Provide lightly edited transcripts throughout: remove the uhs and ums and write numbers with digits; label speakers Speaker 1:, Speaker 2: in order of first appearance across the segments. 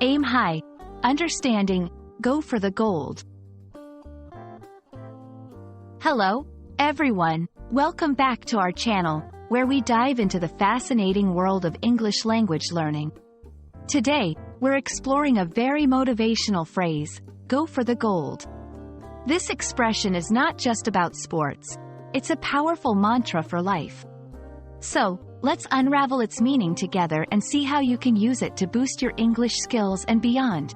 Speaker 1: Aim high. Understanding, go for the gold. Hello, everyone. Welcome back to our channel, where we dive into the fascinating world of English language learning. Today, we're exploring a very motivational phrase, go for the gold. This expression is not just about sports. It's a powerful mantra for life. So, let's unravel its meaning together and see how you can use it to boost your English skills and beyond.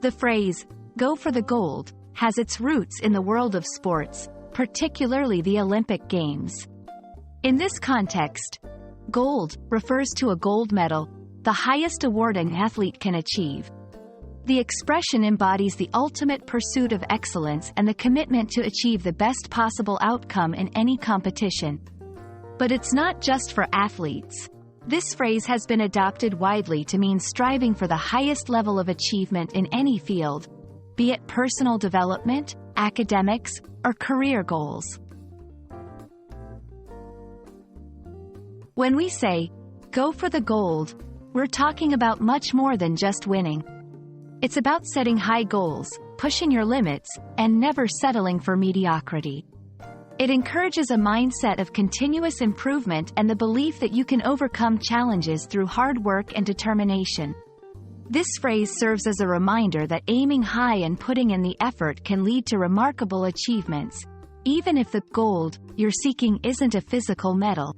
Speaker 1: The phrase, go for the gold, has its roots in the world of sports, particularly the Olympic Games. In this context, gold refers to a gold medal, the highest award an athlete can achieve. The expression embodies the ultimate pursuit of excellence and the commitment to achieve the best possible outcome in any competition. But it's not just for athletes. This phrase has been adopted widely to mean striving for the highest level of achievement in any field, be it personal development, academics, or career goals. When we say, go for the gold, we're talking about much more than just winning. It's about setting high goals, pushing your limits, and never settling for mediocrity. It encourages a mindset of continuous improvement and the belief that you can overcome challenges through hard work and determination. This phrase serves as a reminder that aiming high and putting in the effort can lead to remarkable achievements, even if the gold you're seeking isn't a physical medal.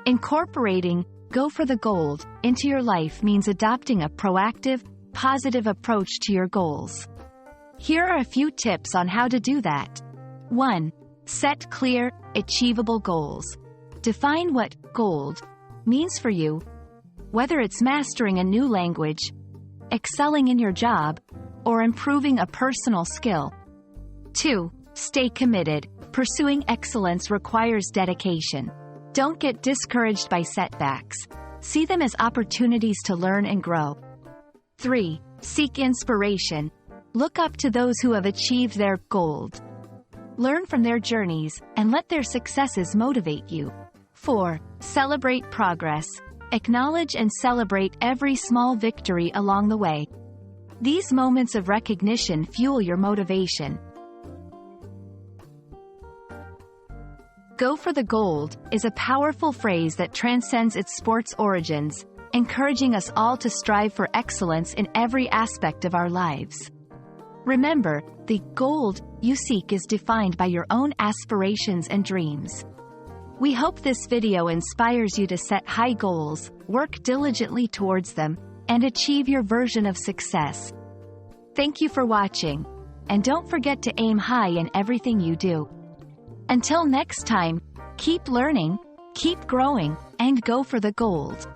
Speaker 1: Incorporating go for the gold into your life means adopting a proactive, positive approach to your goals. Here are a few tips on how to do that. 1. Set clear, achievable goals. Define what gold means for you, whether it's mastering a new language, excelling in your job, or improving a personal skill. 2. Stay committed. Pursuing excellence requires dedication. Don't get discouraged by setbacks. See them as opportunities to learn and grow. 3. Seek inspiration. Look up to those who have achieved their gold. Learn from their journeys, and let their successes motivate you. 4. Celebrate progress. Acknowledge and celebrate every small victory along the way. These moments of recognition fuel your motivation. Go for the gold is a powerful phrase that transcends its sports origins, encouraging us all to strive for excellence in every aspect of our lives. Remember, the gold you seek is defined by your own aspirations and dreams. We hope this video inspires you to set high goals, work diligently towards them, and achieve your version of success. Thank you for watching, and don't forget to aim high in everything you do. Until next time, keep learning, keep growing, and go for the gold.